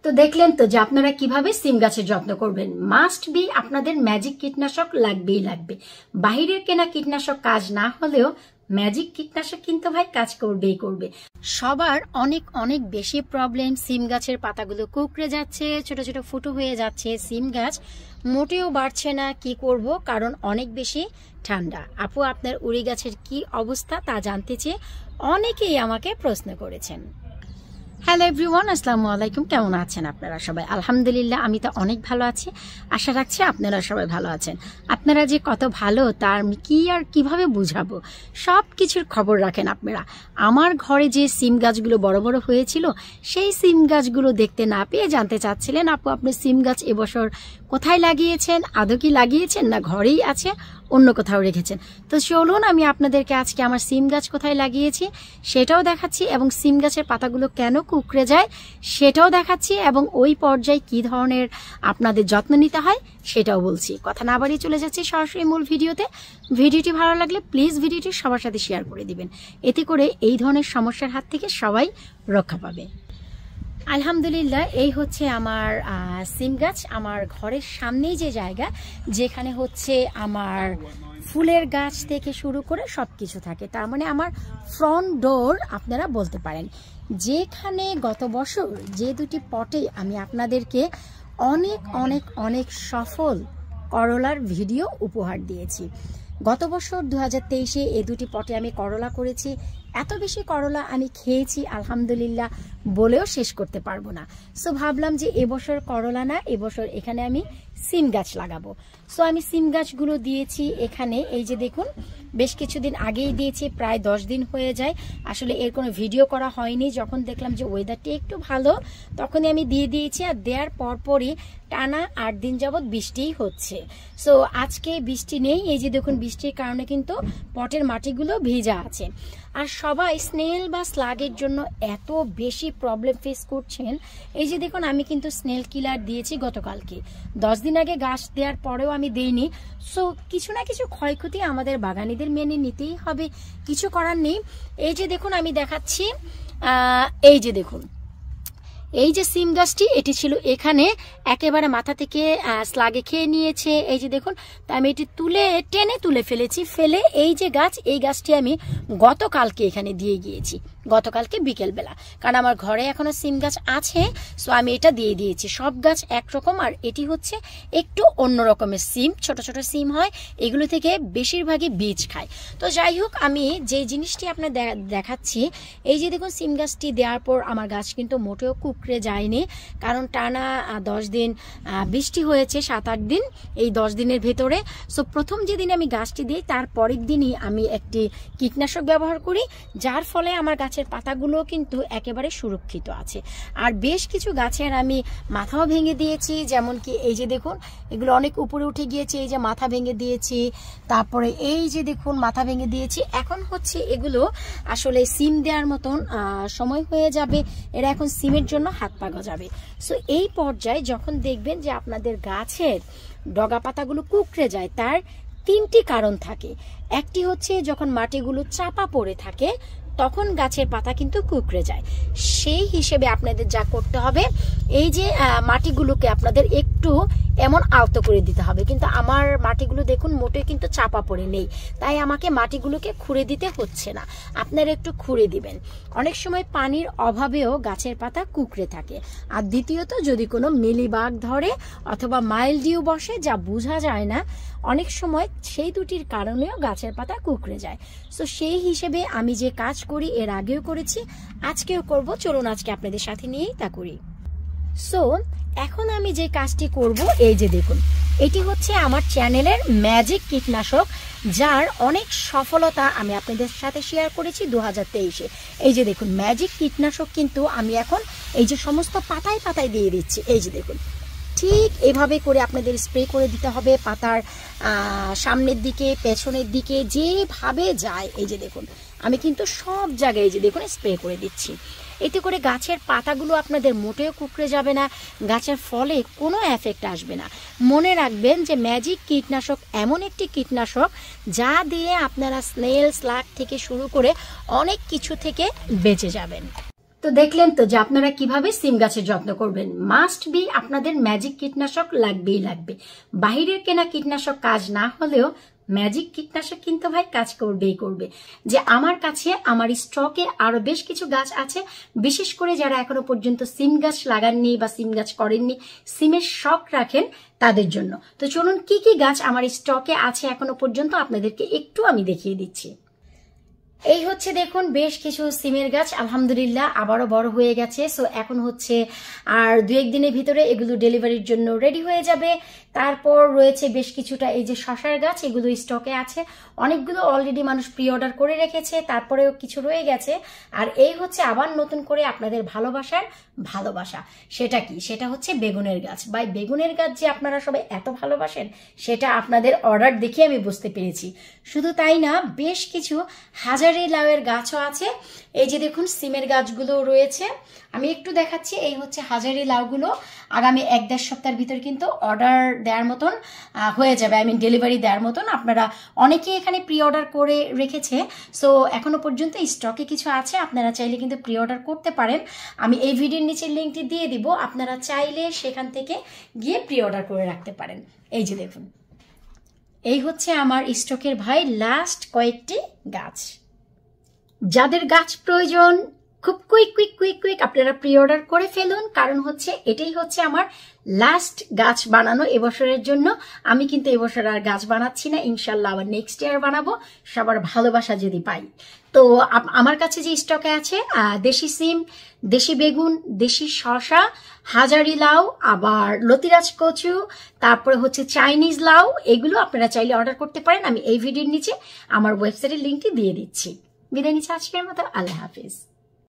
তো দেখলেন তো যে আপনারা কিভাবে সিম গাছের যত্ন করবেন। মাস্ট বি আপনাদের ম্যাজিক কীটনাশক লাগবেই লাগবে। বাহিরের কেনা কীটনাশক কাজ না হলেও ম্যাজিক কীটনাশক কিন্তু ভাই কাজ করবেই করবে। সবার অনেক অনেক বেশি প্রবলেম, সিম গাছের পাতাগুলো কুঁকড়ে যাচ্ছে, ছোট ছোট ফুটো হয়ে যাচ্ছে, সিম গাছ মোটেও বাড়ছে না। কি করব? কারণ অনেক বেশি ঠান্ডা। আপু আপনার উড়ি গাছের কি অবস্থা তা জানতে চেয়ে অনেকেই আমাকে প্রশ্ন করেছেন। হ্যালো এভরিওয়ান, আসসালামু আলাইকুম। কেমন আছেন আপনারা সবাই? আলহামদুলিল্লাহ আমি তো অনেক ভালো আছি। আশা রাখছি আপনারা সবাই ভালো আছেন। আপনারা যে কত ভালো তার কি আর কিভাবে বুঝাবো, সব কিছুর খবর রাখেন আপনারা। আমার ঘরে যে সিম গাছগুলো বড় বড় হয়েছিল সেই সিম গাছগুলো দেখতে না পেয়ে জানতে চাচ্ছিলেন, আপু আপনি সিম গাছ এবছর কোথায় লাগিয়েছেন, আদৌ কি লাগিয়েছেন না ঘরেই আছে অন্য কোথাও রেখেছেন? তো চলুন আমি আপনাদেরকে আজকে আমার সিম গাছ কোথায় লাগিয়েছি সেটাও দেখাচ্ছি, এবং সিম গাছের পাতাগুলো কেন কুঁকড়ে যায় সেটাও দেখাচ্ছি, এবং ওই পর্যায়ে কি ধরনের আপনাদের যত্ন নিতে হয় সেটাও বলছি। কথা না বাড়িয়ে চলে যাচ্ছি সরাসরি মূল ভিডিওতে। ভিডিওটি ভালো লাগলে প্লিজ ভিডিওটি সবার সাথে শেয়ার করে দিবেন, এতে করে এই ধরনের সমস্যার হাত থেকে সবাই রক্ষা পাবে। আলহামদুলিল্লাহ এই হচ্ছে আমার সিম গাছ। আমার ঘরের সামনেই যে জায়গা, যেখানে হচ্ছে আমার ফুলের গাছ থেকে শুরু করে সব কিছু থাকে, তার মানে আমার ফ্রন্ট ডোর আপনারা বলতে পারেন। যেখানে গত বছর যে দুটি পটে আমি আপনাদেরকে অনেক অনেক অনেক সফল করলার ভিডিও উপহার দিয়েছি। গত বছর 2023-এ এই দুটি পটে আমি করলা করেছি। এত বেশি করলা আমি খেয়েছি আলহামদুলিল্লাহ বলেও শেষ করতে পারবো না। সো ভাবলাম যে এবছর করলা না, এবছর এখানে আমি সিম গাছ লাগাবো। সো আমি সিম গাছগুলো দিয়েছি এখানে। এই যে দেখুন, বেশ কিছুদিন আগেই দিয়েছি, প্রায় 10 দিন হয়ে যায়। আসলে এর কোনো ভিডিও করা হয়নি। যখন দেখলাম যে ওয়েদারটি একটু ভালো তখনই আমি দিয়ে দিয়েছি, আর দেওয়ার পরপরই টানা 8 দিন যাবৎ বৃষ্টিই হচ্ছে। সো আজকে বৃষ্টি নেই। এই যে দেখুন, বৃষ্টির কারণে কিন্তু পটের মাটিগুলো ভিজা আছে। আর সবাই স্নেল বা স্লাগের জন্য এত বেশি প্রবলেম ফেস করছেন। এই যে দেখুন, আমি কিন্তু স্নেল কিলার দিয়েছি গতকালকে। 10 দিন আগে গাছ দেওয়ার পরেও আমি দেইনি। সো কিছু না কিছু ক্ষয়ক্ষতি আমাদের বাগানীদের মেনে নিতেই হবে, কিছু করার নেই। এই যে দেখুন আমি দেখাচ্ছি, এই যে দেখুন, এই যে সিম গাছটি এটি ছিল এখানে, একেবারে মাথা থেকে স্লাগে খেয়ে নিয়েছে। এই যে দেখুন, তা আমি এটি টেনে তুলে ফেলেছি। ফেলে এই যে গাছ, এই গাছটি আমি গতকালকে এখানে দিয়ে গিয়েছি, গতকালকে বিকেলবেলা। কারণ আমার ঘরে এখনো সিম গাছ আছে, সো আমি এটা দিয়ে দিয়েছি। সব গাছ একরকম, আর এটি হচ্ছে একটু অন্য রকমের সিম, ছোট ছোট সিম হয়, এগুলো থেকে বেশিরভাগই বীজ খায়। তো যাই হোক, আমি যে জিনিসটি আপনার দেখাচ্ছি, এই যে দেখুন সিম গাছটি দেওয়ার পর আমার গাছ কিন্তু মোটেও কুঁকড়ে যায়নি, কারণ টানা 10 দিন বৃষ্টি হয়েছে, 7-8 দিন এই 10 দিনের ভেতরে। সো প্রথম যেদিন আমি গাছটি দিই তার পরের দিনই আমি একটি কীটনাশক ব্যবহার করি, যার ফলে আমার গাছের পাতাগুলো কিন্তু একেবারে সুরক্ষিত আছে। আর বেশ কিছু গাছের আমি মাথাও ভেঙে দিয়েছি, যেমন কি এই যে দেখুন, এগুলো অনেক উপরে উঠে গিয়েছে, এই যে মাথা ভেঙে দিয়েছি। তারপরে এই যে দেখুন মাথা ভেঙে দিয়েছি। এখন হচ্ছে এগুলো আসলে সিম দেওয়ার মতন সময় হয়ে যাবে, এরা এখন সিমের জন্য হাত পা গজাবে। সো এই পর্যায়ে যখন দেখবেন যে আপনাদের গাছের ডগা পাতাগুলো কুঁকড়ে যায়, তার 3টি কারণ থাকে। একটি হচ্ছে যখন মাটিগুলো চাপা পড়ে থাকে তখন গাছের পাতা কিন্তু কুঁকড়ে যায়। সেই হিসেবে আপনাদের যা করতে হবে, এই যে মাটিগুলোকে আপনাদের একটু এমন আলতো করে দিতে হবে। কিন্তু আমার মাটিগুলো দেখুন মোটে কিন্তু চাপা পড়ে নেই, তাই আমাকে মাটিগুলোকে খুঁড়ে দিতে হচ্ছে না। আপনারা একটু খুঁড়ে দিবেন। অনেক সময় পানির অভাবেও গাছের পাতা কুঁকড়ে থাকে। আর দ্বিতীয়ত, যদি কোনো মিলিবাগ ধরে অথবা মাইলডিউ বসে, যা বোঝা যায় না অনেক সময়, সেই দুটির কারণেও গাছের পাতা কুঁকড়ে যায়। সো সেই হিসেবে আমি যে কাজ করি, এর আগেও করেছি, আজকেও করব। চলুন আজকে আপনাদের সাথে নিয়েই তা করি। সো এখন আমি যে কাজটি করব, এই যে দেখুন, এটি হচ্ছে আমার চ্যানেলের ম্যাজিক কীটনাশক, যার অনেক সফলতা আমি আপনাদের সাথে শেয়ার করেছি 2023-এ। এই যে দেখুন, ম্যাজিক কীটনাশক কিন্তু আমি এখন এই যে সমস্ত পাতায় পাতায় দিয়ে দিচ্ছি। এই যে দেখুন, ঠিক এভাবে করে আপনাদের স্প্রে করে দিতে হবে পাতার সামনের দিকে, পেছনের দিকে, যেভাবে যায়। এই যে দেখুন, আমি কিন্তু সব জায়গায় এই যে দেখুন স্প্রে করে দিচ্ছি। এতে করে গাছের পাতাগুলো আপনাদের মোটেও কুঁকড়ে যাবে না, গাছের ফলে কোনো এফেক্ট আসবে না। মনে রাখবেন যে ম্যাজিক কীটনাশক এমন একটি কীটনাশক যা দিয়ে আপনারা স্নেল, স্লাগ থেকে শুরু করে অনেক কিছু থেকে বেঁচে যাবেন। তো দেখলেন তো যে আপনারা কিভাবে সিম গাছের যত্ন করবেন। মাস্ট বি আপনাদের ম্যাজিক কীটনাশক লাগবেই লাগবে। বাহিরের কেনা কীটনাশক কাজ না হলেও ম্যাজিক কীটনাশক কিন্তু ভাই কাজ করবেই করবে। যে আমার কাছে আমার স্টকে আরো বেশ কিছু গাছ আছে, বিশেষ করে যারা এখনো পর্যন্ত সিম গাছ লাগাননি বা সিম গাছ করেননি, সিমের শখ রাখেন তাদের জন্য। তো চলুন কি কি গাছ আমার স্টকে আছে এখনো পর্যন্ত আপনাদেরকে একটু আমি দেখিয়ে দিচ্ছি। এই হচ্ছে দেখুন বেশ কিছু সিমের গাছ, আলহামদুলিল্লাহ আবারও বড় হয়ে গেছে। সো এখন হচ্ছে আর 2-1 দিনের ভিতরে এগুলো ডেলিভারির জন্য রেডি হয়ে যাবে। তারপর রয়েছে বেশ কিছুটা এই যে শশার গাছ, এগুলো স্টকে আছে। অনেকগুলো অলরেডি মানুষ প্রি অর্ডার করে রেখেছে, তারপরেও কিছু রয়ে গেছে। আর এই হচ্ছে আবার নতুন করে আপনাদের ভালোবাসার ভালোবাসা। সেটা কি? সেটা হচ্ছে বেগুনের গাছ। ভাই বেগুনের গাছ যে আপনারা সবাই এত ভালোবাসেন সেটা আপনাদের অর্ডার দেখে আমি বুঝতে পেরেছি। শুধু তাই না, বেশ কিছু হাজারি লাউয়ের গাছও আছে। এই যে দেখুন সিমের গাছগুলো রয়েছে, আমি একটু দেখাচ্ছি। এই হচ্ছে হাজারি লাউগুলো আগামী 1-1.5 সপ্তাহের ভিতর কিন্তু অর্ডার দেওয়ার মতন হয়ে যাবে, ডেলিভারি দেওয়ার মতন। আপনারা অনেকেই এখানে প্রি অর্ডার করে রেখেছে। সো এখনো পর্যন্ত স্টকে কিছু আছে, আপনারা চাইলে কিন্তু প্রি অর্ডার করতে পারেন। আমি এই ভিডিওর নিচে লিঙ্কটি দিয়ে দিব, আপনারা চাইলে সেখান থেকে গিয়ে প্রি অর্ডার করে রাখতে পারেন। এই যে দেখুন, এই হচ্ছে আমার স্টকের ভাই লাস্ট কয়েকটি গাছ। যাদের গাছ প্রয়োজন খুব কুইক আপনারা প্রি অর্ডার করে ফেলুন, কারণ হচ্ছে এটাই হচ্ছে আমার লাস্ট গাছ বানানো এবছরের জন্য। আমি কিন্তু এবছর আর গাছ বানাচ্ছি না, ইনশাল্লাহ আবার নেক্সট ইয়ার বানাবো, সবার ভালোবাসা যদি পাই। তো আমার কাছে যে স্টকে আছে দেশি সিম, দেশি বেগুন, দেশি শসা, হাজারি লাউ, আবার লতিরাজ কচু, তারপরে হচ্ছে চাইনিজ লাউ, এগুলো আপনারা চাইলে অর্ডার করতে পারেন। আমি এই ভিডিওর নিচে আমার ওয়েবসাইটের লিঙ্কটি দিয়ে দিচ্ছি। বিদায় নিচ্ছি আজকের মতো, আল্লাহ হাফিজ।